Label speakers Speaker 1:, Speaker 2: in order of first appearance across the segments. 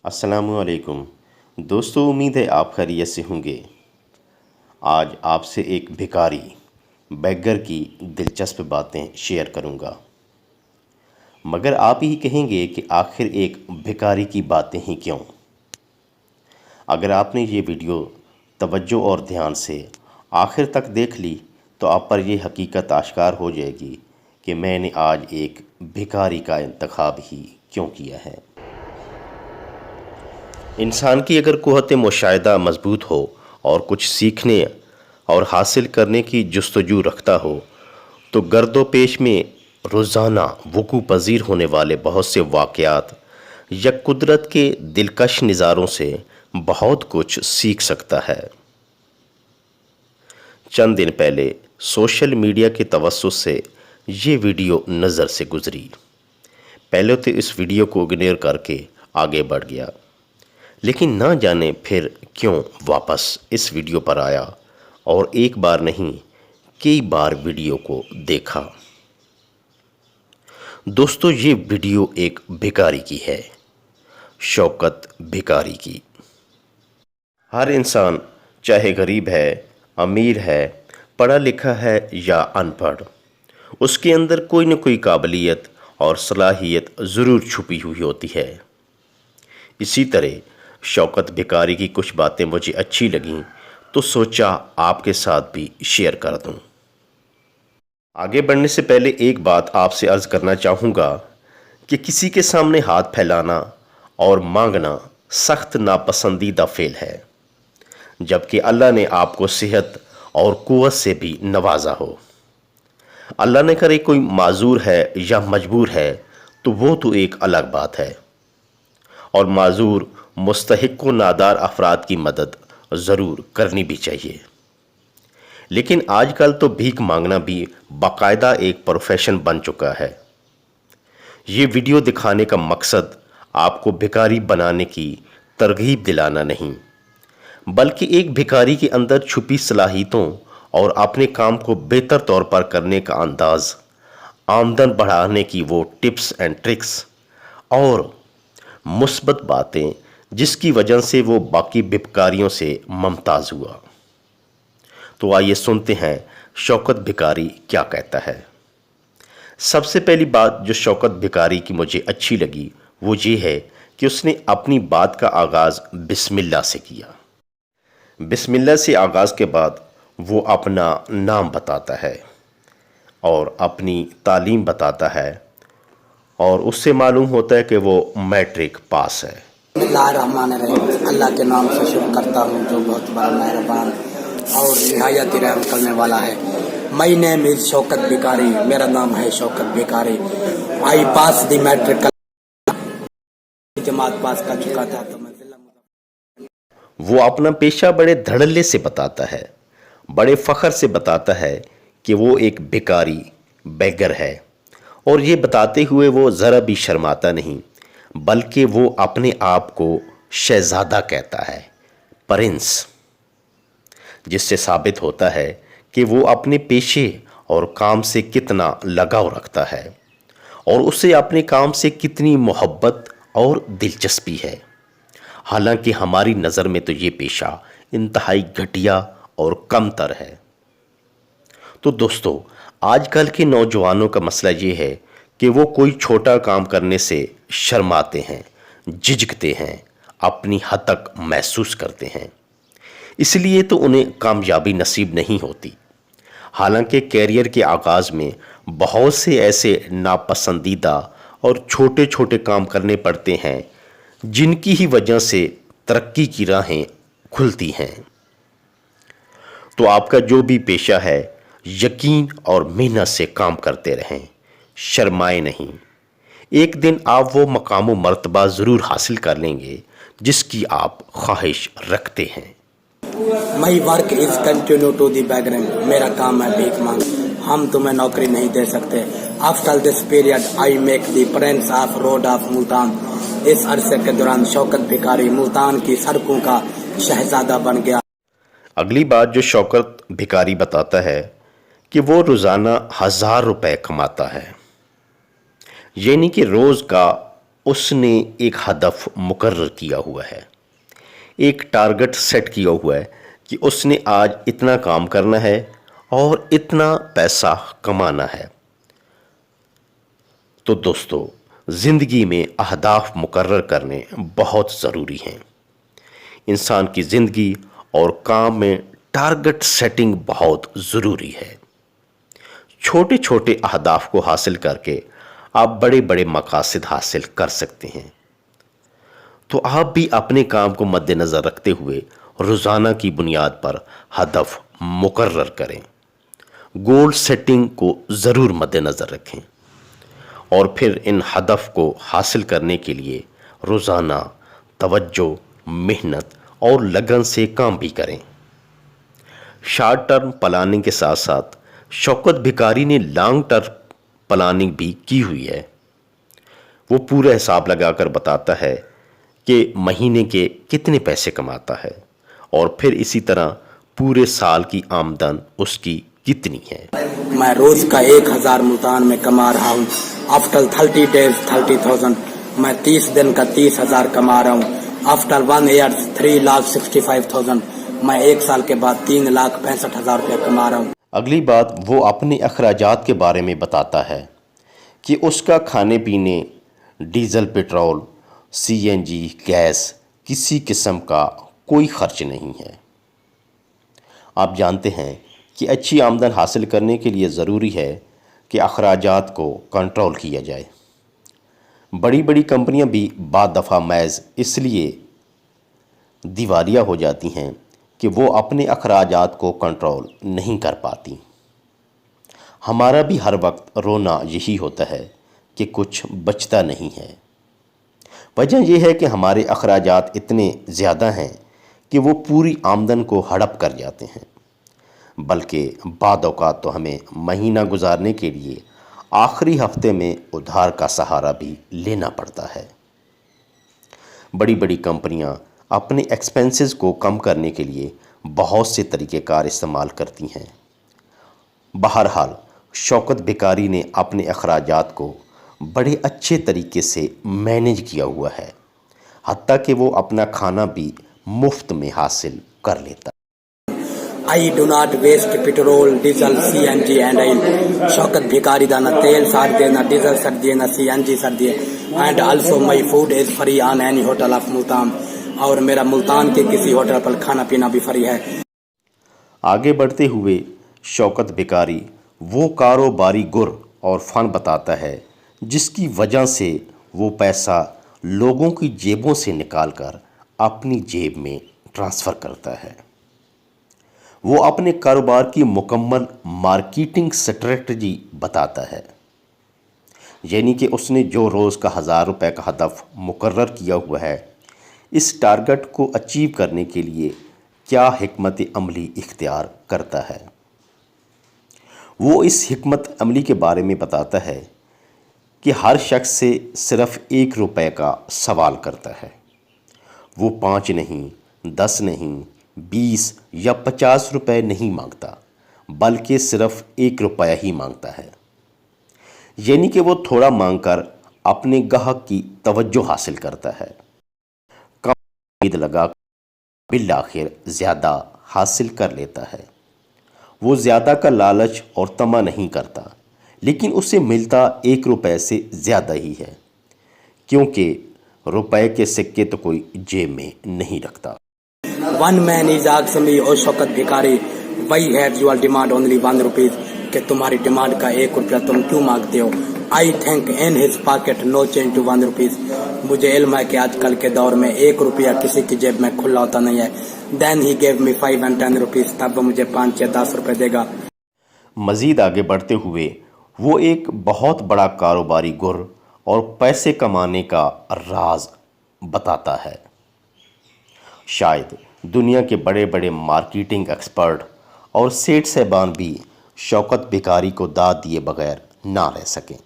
Speaker 1: السلام علیکم دوستو، امید ہے آپ خیریت سے ہوں گے۔ آج آپ سے ایک بھکاری بیگر کی دلچسپ باتیں شیئر کروں گا، مگر آپ ہی کہیں گے کہ آخر ایک بھکاری کی باتیں ہی کیوں؟ اگر آپ نے یہ ویڈیو توجہ اور دھیان سے آخر تک دیکھ لی تو آپ پر یہ حقیقت آشکار ہو جائے گی کہ میں نے آج ایک بھکاری کا انتخاب ہی کیوں کیا ہے۔ انسان کی اگر قوت مشاہدہ مضبوط ہو اور کچھ سیکھنے اور حاصل کرنے کی جستجو رکھتا ہو تو گرد و پیش میں روزانہ وقوع پذیر ہونے والے بہت سے واقعات یا قدرت کے دلکش نظاروں سے بہت کچھ سیکھ سکتا ہے۔ چند دن پہلے سوشل میڈیا کے توسط سے یہ ویڈیو نظر سے گزری۔ پہلے تو اس ویڈیو کو اگنور کر کے آگے بڑھ گیا، لیکن نہ جانے پھر کیوں واپس اس ویڈیو پر آیا اور ایک بار نہیں کئی بار ویڈیو کو دیکھا۔ دوستو، یہ ویڈیو ایک بھکاری کی ہے، شوکت بھکاری کی۔ ہر انسان چاہے غریب ہے، امیر ہے، پڑھا لکھا ہے یا ان پڑھ، اس کے اندر کوئی نہ کوئی قابلیت اور صلاحیت ضرور چھپی ہوئی ہوتی ہے۔ اسی طرح شوکت بھکاری کی کچھ باتیں مجھے اچھی لگیں تو سوچا آپ کے ساتھ بھی شیئر کر دوں۔ آگے بڑھنے سے پہلے ایک بات آپ سے عرض کرنا چاہوں گا کہ کسی کے سامنے ہاتھ پھیلانا اور مانگنا سخت ناپسندیدہ فعل ہے، جبکہ اللہ نے آپ کو صحت اور قوت سے بھی نوازا ہو۔ اللہ نے کرے کوئی معذور ہے یا مجبور ہے تو وہ تو ایک الگ بات ہے، اور معذور مستحق و نادار افراد کی مدد ضرور کرنی بھی چاہیے۔ لیکن آج کل تو بھیک مانگنا بھی باقاعدہ ایک پروفیشن بن چکا ہے۔ یہ ویڈیو دکھانے کا مقصد آپ کو بھکاری بنانے کی ترغیب دلانا نہیں، بلکہ ایک بھکاری کے اندر چھپی صلاحیتوں اور اپنے کام کو بہتر طور پر کرنے کا انداز، آمدن بڑھانے کی وہ ٹپس اینڈ ٹرکس اور مثبت باتیں جس کی وجہ سے وہ باقی بھکاریوں سے ممتاز ہوا۔ تو آئیے سنتے ہیں شوکت بھکاری کیا کہتا ہے۔ سب سے پہلی بات جو شوکت بھکاری کی مجھے اچھی لگی وہ یہ ہے کہ اس نے اپنی بات کا آغاز بسم اللہ سے کیا۔ بسم اللہ سے آغاز کے بعد وہ اپنا نام بتاتا ہے اور اپنی تعلیم بتاتا ہے، اور اس سے معلوم ہوتا ہے کہ وہ میٹرک پاس ہے۔
Speaker 2: بسم اللہ الرحمن الرحیم، اللہ کے نام سے شروع کرتا ہوں جو بہت بڑا مہربان اور نہایت رحم کرنے والا ہے۔ My name is شوکت بھکاری، میرا نام ہے شوکت بھکاری۔ I pass the metric، جماعت پاس کر چکا تھا تو میں
Speaker 1: وہ اپنا پیشہ بڑے دھڑلے سے بتاتا ہے، بڑے فخر سے بتاتا ہے کہ وہ ایک بھکاری بیگر ہے، اور یہ بتاتے ہوئے وہ ذرا بھی شرماتا نہیں، بلکہ وہ اپنے آپ کو شہزادہ کہتا ہے، پرنس، جس سے ثابت ہوتا ہے کہ وہ اپنے پیشے اور کام سے کتنا لگاؤ رکھتا ہے اور اسے اپنے کام سے کتنی محبت اور دلچسپی ہے۔ حالانکہ ہماری نظر میں تو یہ پیشہ انتہائی گھٹیا اور کم تر ہے۔ تو دوستو، آج کل کے نوجوانوں کا مسئلہ یہ ہے کہ وہ کوئی چھوٹا کام کرنے سے شرماتے ہیں، جھجکتے ہیں، اپنی حد تک محسوس کرتے ہیں، اس لیے تو انہیں کامیابی نصیب نہیں ہوتی۔ حالانکہ کیریئر کے آغاز میں بہت سے ایسے ناپسندیدہ اور چھوٹے چھوٹے کام کرنے پڑتے ہیں جن کی ہی وجہ سے ترقی کی راہیں کھلتی ہیں۔ تو آپ کا جو بھی پیشہ ہے، یقین اور محنت سے کام کرتے رہیں، شرمائے نہیں۔ ایک دن آپ وہ مقام و مرتبہ ضرور حاصل کر لیں گے جس کی آپ خواہش رکھتے ہیں۔
Speaker 2: My work is continue to the background، میرا کام ہے بھیک مانگ، ہم تمہیں نوکری نہیں دے سکتے۔ After this period I make the prince of road of Multan, اس عرصے کے دوران شوکت بھکاری ملتان کی سڑکوں کا شہزادہ بن گیا۔
Speaker 1: اگلی بات جو شوکت بھکاری بتاتا ہے کہ وہ روزانہ 1000 روپے کماتا ہے، یعنی کہ روز کا اس نے ایک ہدف مقرر کیا ہوا ہے، ایک ٹارگٹ سیٹ کیا ہوا ہے کہ اس نے آج اتنا کام کرنا ہے اور اتنا پیسہ کمانا ہے۔ تو دوستو، زندگی میں اہداف مقرر کرنے بہت ضروری ہیں۔ انسان کی زندگی اور کام میں ٹارگٹ سیٹنگ بہت ضروری ہے۔ چھوٹے چھوٹے اہداف کو حاصل کر کے آپ بڑے بڑے مقاصد حاصل کر سکتے ہیں۔ تو آپ بھی اپنے کام کو مد نظر رکھتے ہوئے روزانہ کی بنیاد پر ہدف مقرر کریں، گول سیٹنگ کو ضرور مد نظر رکھیں، اور پھر ان ہدف کو حاصل کرنے کے لیے روزانہ توجہ، محنت اور لگن سے کام بھی کریں۔ شارٹ ٹرم پلاننگ کے ساتھ ساتھ شوکت بھکاری نے لانگ ٹرم پلاننگ بھی کی ہوئی ہے۔ وہ پورا حساب لگا کر بتاتا ہے کہ مہینے کے کتنے پیسے کماتا ہے، اور پھر اسی طرح پورے سال کی آمدن اس کی کتنی ہے۔
Speaker 2: میں روز کا 1000 ملتان میں کما رہا ہوں۔ After 30 days 30,000۔ میں 30 دن کا 30,000 کما رہا ہوں۔ After 1 year 3,65,000۔ میں 1 سال کے بعد 3,65,000 روپے کما رہا ہوں۔
Speaker 1: اگلی بات وہ اپنے اخراجات کے بارے میں بتاتا ہے کہ اس کا کھانے پینے، ڈیزل، پیٹرول، CNG، گیس، کسی قسم کا کوئی خرچ نہیں ہے۔ آپ جانتے ہیں کہ اچھی آمدن حاصل کرنے کے لیے ضروری ہے کہ اخراجات کو کنٹرول کیا جائے۔ بڑی بڑی کمپنیاں بھی بعض دفعہ محض اس لیے دیوالیہ ہو جاتی ہیں کہ وہ اپنے اخراجات کو کنٹرول نہیں کر پاتی۔ ہمارا بھی ہر وقت رونا یہی ہوتا ہے کہ کچھ بچتا نہیں ہے۔ وجہ یہ ہے کہ ہمارے اخراجات اتنے زیادہ ہیں کہ وہ پوری آمدن کو ہڑپ کر جاتے ہیں، بلکہ بعض اوقات تو ہمیں مہینہ گزارنے کے لیے آخری ہفتے میں ادھار کا سہارا بھی لینا پڑتا ہے۔ بڑی بڑی کمپنیاں اپنے ایکسپنسز کو کم کرنے کے لیے بہت سے طریقہ کار استعمال کرتی ہیں۔ بہرحال شوکت بھکاری نے اپنے اخراجات کو بڑے اچھے طریقے سے مینیج کیا ہوا ہے، حتیٰ کہ وہ اپنا کھانا بھی مفت میں حاصل کر لیتا ہے۔
Speaker 2: I do not waste petrol, diesel, CNG and oil. شوکت بھکاری دا نہ تیل سار دے، نہ ڈیزل سر دے، نہ CNG sir they. And also my food is free on any hotel of Multan. اور میرا ملتان کے کسی ہوٹل پر کھانا پینا بھی فری ہے۔
Speaker 1: آگے بڑھتے ہوئے شوکت بھکاری وہ کاروباری گر اور فن بتاتا ہے جس کی وجہ سے وہ پیسہ لوگوں کی جیبوں سے نکال کر اپنی جیب میں ٹرانسفر کرتا ہے۔ وہ اپنے کاروبار کی مکمل مارکیٹنگ سٹریٹجی بتاتا ہے، یعنی کہ اس نے جو روز کا 1000 روپے کا ہدف مقرر کیا ہوا ہے، اس ٹارگٹ کو اچیو کرنے کے لیے کیا حکمت عملی اختیار کرتا ہے۔ وہ اس حکمت عملی کے بارے میں بتاتا ہے کہ ہر شخص سے صرف 1 روپے کا سوال کرتا ہے۔ وہ 5 نہیں، 10 نہیں، 20 یا 50 روپے نہیں مانگتا، بلکہ صرف 1 روپیہ ہی مانگتا ہے، یعنی کہ وہ تھوڑا مانگ کر اپنے گاہک کی توجہ حاصل کرتا ہے، کم امید لگا کر بالآخر زیادہ حاصل کر لیتا ہے۔ وہ زیادہ کا لالچ اور طمع نہیں کرتا، لیکن اسے ملتا 1 روپے سے زیادہ ہی ہے، کیونکہ روپے کے سکے تو کوئی جیب میں نہیں رکھتا۔
Speaker 2: One man is asking me, "Oh شوکت بھکاری, why have your demand only 1 rupees?" کہ تمہاری ڈیمانڈ کا 1 روپیہ تم کیوں مانگتے ہو؟ I think in his pocket no change to 1 rupees۔ مجھے علم ہے کہ آج کل کے دور میں 1 روپیہ کسی کی جیب میں کھلا ہوتا نہیں ہے۔ Then he gave me 5 and 10 rupees۔ تب وہ مجھے 5 یا 10 روپے دے گا۔
Speaker 1: مزید آگے بڑھتے ہوئے وہ ایک بہت بڑا کاروباری گر اور پیسے کمانے کا راز بتاتا ہے۔ شاید دنیا کے بڑے بڑے مارکیٹنگ ایکسپرٹ اور سیٹھ صاحبان بھی شوکت بھکاری کو داد دیے بغیر نہ رہ سکیں۔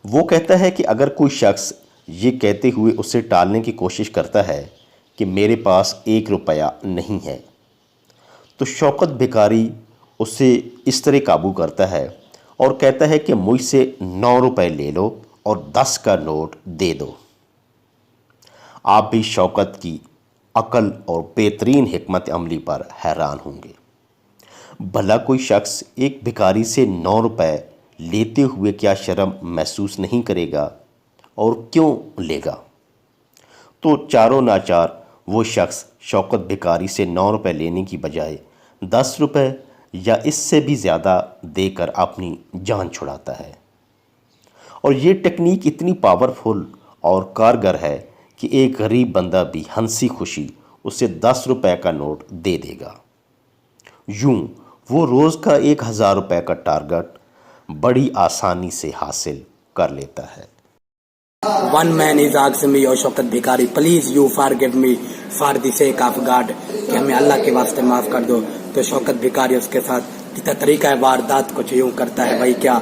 Speaker 1: وہ کہتا ہے کہ اگر کوئی شخص یہ کہتے ہوئے اسے ٹالنے کی کوشش کرتا ہے کہ میرے پاس 1 روپیہ نہیں ہے، تو شوکت بھکاری اسے اس طرح قابو کرتا ہے اور کہتا ہے کہ مجھ سے 9 روپے لے لو اور 10 کا نوٹ دے دو۔ آپ بھی شوکت کی عقل اور بہترین حکمت عملی پر حیران ہوں گے۔ بھلا کوئی شخص ایک بھکاری سے 9 روپے لیتے ہوئے کیا شرم محسوس نہیں کرے گا، اور کیوں لے گا؟ تو چاروں ناچار وہ شخص شوکت بھکاری سے 9 روپے لینے کی بجائے 10 روپے یا اس سے بھی زیادہ دے کر اپنی جان چھڑاتا ہے۔ اور یہ ٹیکنیک اتنی پاورفل اور کارگر ہے کہ ایک غریب بندہ بھی ہنسی خوشی اسے 10 روپے کا نوٹ دے دے گا۔ یوں وہ روز کا 1000 روپے کا ٹارگٹ بڑی آسانی سے حاصل کر لیتا ہے۔
Speaker 2: One man is asking me, "Oh Shaukat Bhikari, please you forgive me for the sake of God." کہ ہمیں اللہ کے واسطے معاف کر دو۔ تو شوکت بھکاری اس کے ساتھ طریقہ واردات کچھ یوں کرتا ہے، بھائی کیا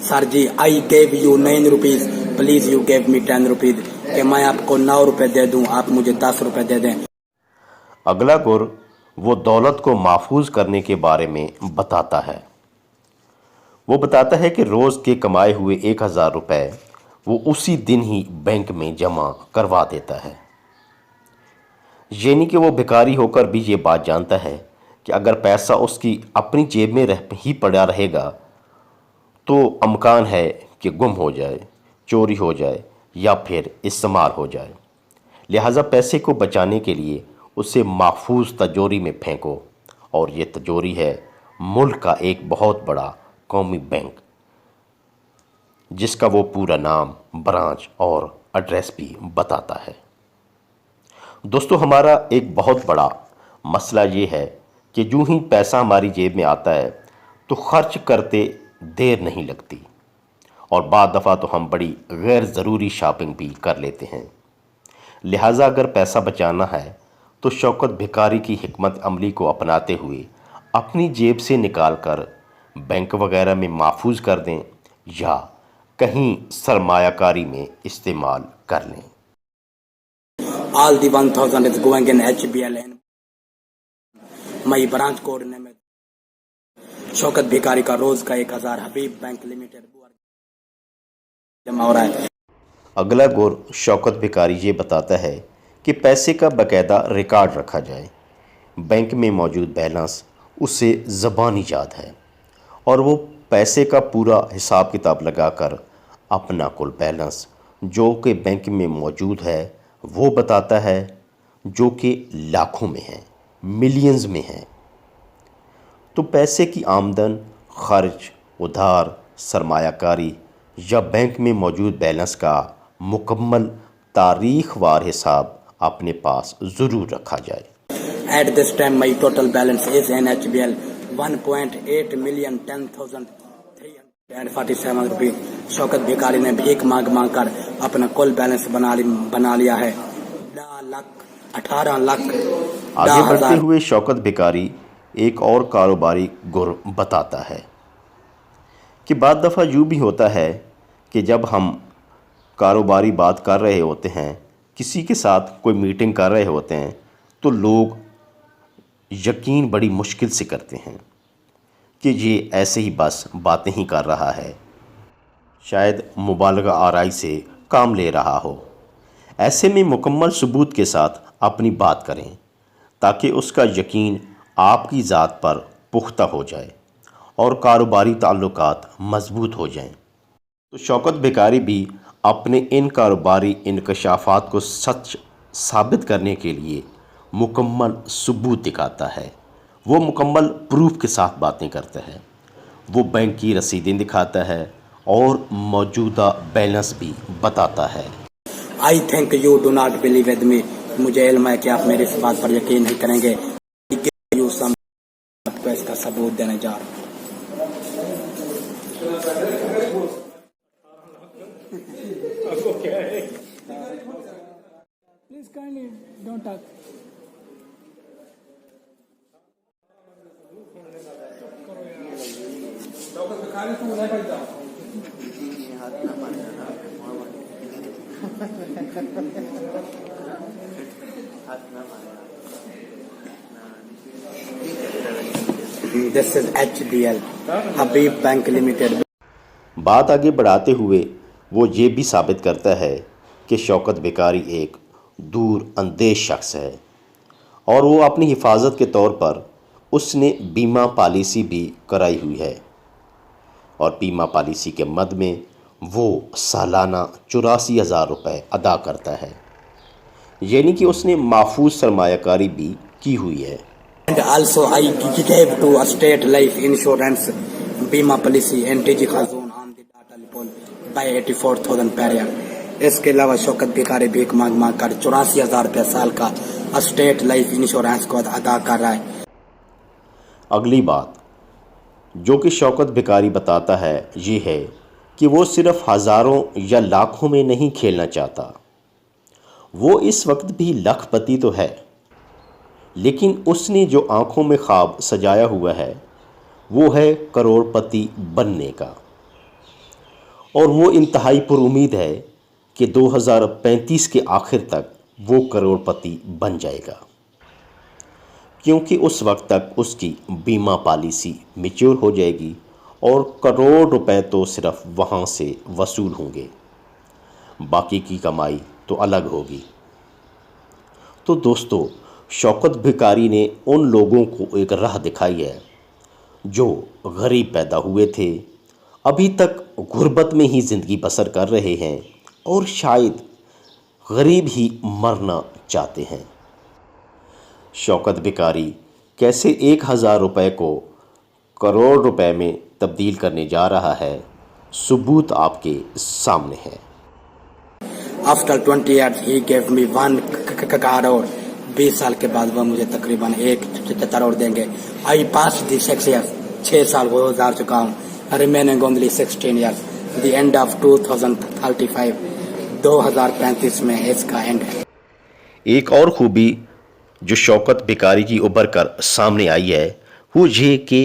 Speaker 2: سر جی I gave you 9 rupees, please you gave me 10 rupees، کہ میں آپ کو 9 روپے دے دوں، آپ مجھے 10 روپے دے دیں۔
Speaker 1: اگلا گر وہ دولت کو محفوظ کرنے کے بارے میں بتاتا ہے۔ وہ بتاتا ہے کہ روز کے کمائے ہوئے 1000 روپے وہ اسی دن ہی بینک میں جمع کروا دیتا ہے۔ یعنی کہ وہ بھکاری ہو کر بھی یہ بات جانتا ہے کہ اگر پیسہ اس کی اپنی جیب میں ہی پڑا رہے گا تو امکان ہے کہ گم ہو جائے، چوری ہو جائے یا پھر استعمال ہو جائے۔ لہٰذا پیسے کو بچانے کے لیے اسے محفوظ تجوری میں پھینکو، اور یہ تجوری ہے ملک کا ایک بہت بڑا قومی بینک، جس کا وہ پورا نام، برانچ اور ایڈریس بھی بتاتا ہے۔ دوستو، ہمارا ایک بہت بڑا مسئلہ یہ ہے کہ جو ہی پیسہ ہماری جیب میں آتا ہے تو خرچ کرتے دیر نہیں لگتی، اور بعض دفعہ تو ہم بڑی غیر ضروری شاپنگ بھی کر لیتے ہیں۔ لہٰذا اگر پیسہ بچانا ہے تو شوکت بھکاری کی حکمت عملی کو اپناتے ہوئے اپنی جیب سے نکال کر بینک وغیرہ میں محفوظ کر دیں یا کہیں سرمایہ کاری میں استعمال کر لیں۔
Speaker 2: All the 1000 is going in HBL and my branch code name ہے شوکت بھکاری کا روز کا 1000 حبیب بینک لمیٹڈ جمع ہو رہا ہے۔
Speaker 1: اگلا گور شوکت بھکاری یہ بتاتا ہے کہ پیسے کا باقاعدہ ریکارڈ رکھا جائے۔ بینک میں موجود بیلنس اسے زبانی یاد ہے، اور وہ پیسے کا پورا حساب کتاب لگا کر اپنا کل بیلنس جو کہ بینک میں موجود ہے وہ بتاتا ہے، جو کہ لاکھوں میں ہے، ملینز میں ہے۔ تو پیسے کی آمدن، خرچ، ادھار، سرمایہ کاری یا بینک میں موجود بیلنس کا مکمل تاریخ وار حساب اپنے پاس ضرور رکھا جائے۔
Speaker 2: At this time my total balance is in HBL 1.8 million 10,347 rupees۔ شوکت بھکاری نے بھیک مانگ کر اپنا کل بیلنس بنا لیا ہے 18 لاکھ۔
Speaker 1: آگے بڑھتے ہوئے شوکت بھکاری ایک اور کاروباری گر بتاتا ہے کہ بعض دفعہ یوں بھی ہوتا ہے کہ جب ہم کاروباری بات کر رہے ہوتے ہیں، کسی کے ساتھ کوئی میٹنگ کر رہے ہوتے ہیں، تو لوگ یقین بڑی مشکل سے کرتے ہیں کہ یہ ایسے ہی بس باتیں ہی کر رہا ہے، شاید مبالغہ آرائی سے کام لے رہا ہو۔ ایسے میں مکمل ثبوت کے ساتھ اپنی بات کریں تاکہ اس کا یقین آپ کی ذات پر پختہ ہو جائے اور کاروباری تعلقات مضبوط ہو جائیں۔ تو شوکت بھکاری بھی اپنے ان کاروباری انکشافات کو سچ ثابت کرنے کے لیے مکمل ثبوت دکھاتا ہے۔ وہ مکمل پروف کے ساتھ باتیں کرتا ہے، وہ بینک کی رسیدیں دکھاتا ہے اور موجودہ بیلنس بھی بتاتا ہے۔
Speaker 2: I think you do not believe with me۔ مجھے علم ہے کہ آپ میری اس بات پر یقین نہیں کریں گے۔ آپ کو اس کا ثبوت دینے جا رہا ہوں۔ Please kindly don't talk۔ This is HBL Habib bank limited.
Speaker 1: بات آگے بڑھاتے ہوئے وہ یہ بھی ثابت کرتا ہے کہ شوکت بھکاری ایک دور اندیش شخص ہے، اور وہ اپنی حفاظت کے طور پر اس نے بیمہ پالیسی بھی کرائی ہوئی ہے، اور بیمہ پالیسی کے مد میں وہ سالانہ 84,000 روپے ادا کرتا ہے، یعنی کہ اس نے محفوظ سرمایہ کاری بھی کی ہوئی ہے۔
Speaker 2: And also I gave to a state life insurance Bima policy NTG Khazun on the data report by 84,000 per year. اس کے علاوہ شوکت بھکاری بھیک مانگ مانگ کر 84,000 روپے سال کا اسٹیٹ لائف انشورنس کو ادا کر رہا ہے۔
Speaker 1: اگلی بات جو کہ شوکت بھکاری بتاتا ہے یہ ہے کہ وہ صرف ہزاروں یا لاکھوں میں نہیں کھیلنا چاہتا، وہ اس وقت بھی لاکھ پتی تو ہے، لیکن اس نے جو آنکھوں میں خواب سجایا ہوا ہے وہ ہے کروڑ پتی بننے کا، اور وہ انتہائی پر امید ہے کہ 2035 کے آخر تک وہ کروڑ پتی بن جائے گا، کیونکہ اس وقت تک اس کی بیمہ پالیسی میچور ہو جائے گی اور کروڑ روپے تو صرف وہاں سے وصول ہوں گے، باقی کی کمائی تو الگ ہوگی۔ تو دوستو، شوکت بھکاری نے ان لوگوں کو ایک راہ دکھائی ہے جو غریب پیدا ہوئے تھے، ابھی تک غربت میں ہی زندگی بسر کر رہے ہیں اور شاید غریب ہی مرنا چاہتے ہیں۔ شوکت بھکاری کیسے 1,000 روپے کو کروڑ روپے میں تبدیل کرنے جا رہا ہے، ثبوت آپ کے سامنے ہے۔
Speaker 2: After 20 years he gave me 1 crore. 20 سال کے بعد وہ مجھے تقریباً 1 کروڑ دیں گے۔ I passed the 6 years. 6 سال گزار چکا ہوں۔ Remaining only 16 years. The end of 2035. 2035 میں اس کا اینڈ ہے۔
Speaker 1: ایک اور خوبی جو شوکت بھکاری کی ابھر کر سامنے آئی ہے وہ یہ کہ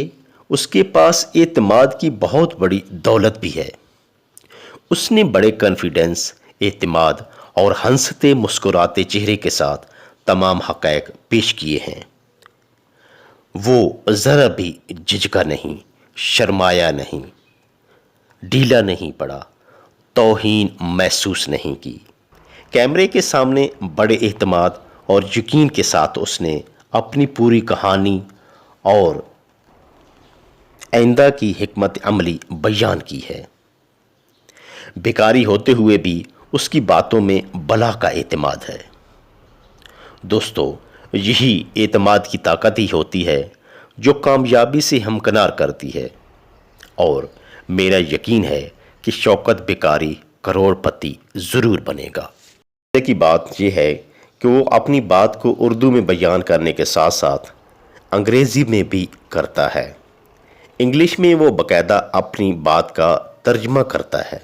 Speaker 1: اس کے پاس اعتماد کی بہت بڑی دولت بھی ہے۔ اس نے بڑے کانفیڈنس، اعتماد اور ہنستے مسکراتے چہرے کے ساتھ تمام حقائق پیش کیے ہیں۔ وہ ذرا بھی جھجکا نہیں، شرمایا نہیں، ڈھیلا نہیں پڑا، توہین محسوس نہیں کی۔ کیمرے کے سامنے بڑے اعتماد اور یقین کے ساتھ اس نے اپنی پوری کہانی اور آئندہ کی حکمت عملی بیان کی ہے۔ بھکاری ہوتے ہوئے بھی اس کی باتوں میں بلا کا اعتماد ہے۔ دوستو، یہی اعتماد کی طاقت ہی ہوتی ہے جو کامیابی سے ہمکنار کرتی ہے، اور میرا یقین ہے کہ شوکت بھکاری کروڑ پتی ضرور بنے گا۔ کی بات یہ ہے کہ وہ اپنی بات کو اردو میں بیان کرنے کے ساتھ ساتھ انگریزی میں بھی کرتا ہے۔ انگلش میں وہ باقاعدہ اپنی بات کا ترجمہ کرتا ہے،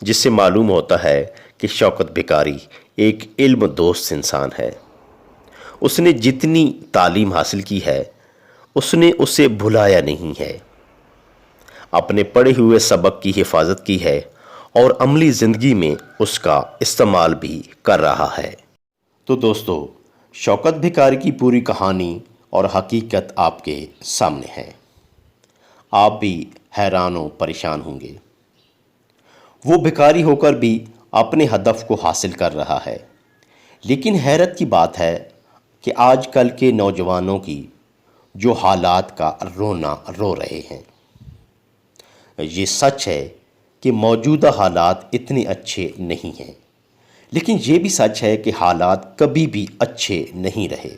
Speaker 1: جس سے معلوم ہوتا ہے کہ شوکت بھکاری ایک علم دوست انسان ہے۔ اس نے جتنی تعلیم حاصل کی ہے اس نے اسے بھلایا نہیں ہے، اپنے پڑھے ہوئے سبق کی حفاظت کی ہے اور عملی زندگی میں اس کا استعمال بھی کر رہا ہے۔ تو دوستو، شوکت بھکاری کی پوری کہانی اور حقیقت آپ کے سامنے ہے۔ آپ بھی حیران و پریشان ہوں گے۔ وہ بھکاری ہو کر بھی اپنے ہدف کو حاصل کر رہا ہے، لیکن حیرت کی بات ہے کہ آج کل کے نوجوانوں کی جو حالات کا رونا رو رہے ہیں۔ یہ سچ ہے کہ موجودہ حالات اتنے اچھے نہیں ہیں، لیکن یہ بھی سچ ہے کہ حالات کبھی بھی اچھے نہیں رہے۔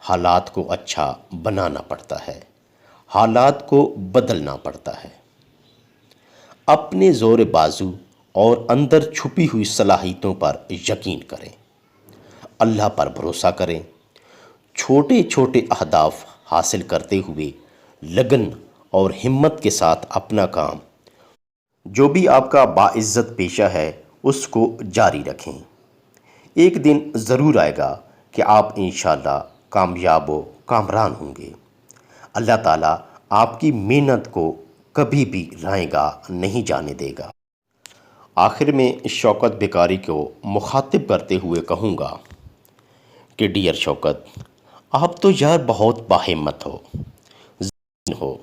Speaker 1: حالات کو اچھا بنانا پڑتا ہے، حالات کو بدلنا پڑتا ہے۔ اپنے زور بازو اور اندر چھپی ہوئی صلاحیتوں پر یقین کریں، اللہ پر بھروسہ کریں، چھوٹے چھوٹے اہداف حاصل کرتے ہوئے لگن اور ہمت کے ساتھ اپنا کام، جو بھی آپ کا باعزت پیشہ ہے، اس کو جاری رکھیں۔ ایک دن ضرور آئے گا کہ آپ انشاءاللہ کامیاب و کامران ہوں گے۔ اللہ تعالیٰ آپ کی محنت کو کبھی بھی رائے گا نہیں جانے دے گا۔ آخر میں شوکت بھکاری کو مخاطب کرتے ہوئے کہوں گا کہ ڈیئر شوکت، آپ تو یار بہت باہمت ہو، ذہین ہو،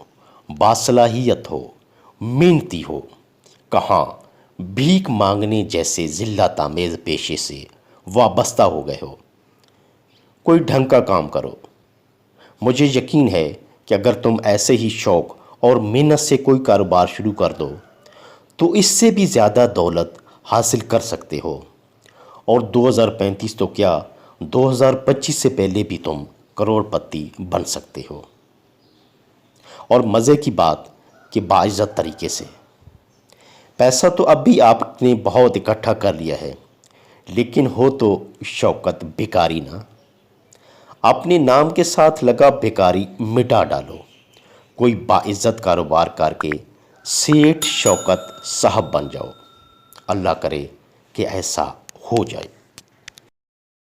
Speaker 1: باصلاحیت ہو، محنتی ہو۔ کہاں بھیک مانگنے جیسے ذلت آمیز پیشے سے وابستہ ہو گئے ہو۔ کوئی ڈھنگ کا کام کرو۔ مجھے یقین ہے کہ اگر تم ایسے ہی شوق اور محنت سے کوئی کاروبار شروع کر دو تو اس سے بھی زیادہ دولت حاصل کر سکتے ہو، اور 2035 تو کیا 2025 سے پہلے بھی تم کروڑ پتی بن سکتے ہو، اور مزے کی بات کہ باعزت طریقے سے۔ پیسہ تو اب بھی آپ نے بہت اکٹھا کر لیا ہے، لیکن ہو تو شوکت بھکاری نا۔ اپنے نام کے ساتھ لگا بھکاری مٹا ڈالو، کوئی باعزت کاروبار کر کے سیٹھ شوکت صاحب بن جاؤ۔ اللہ کرے کہ ایسا ہو جائے۔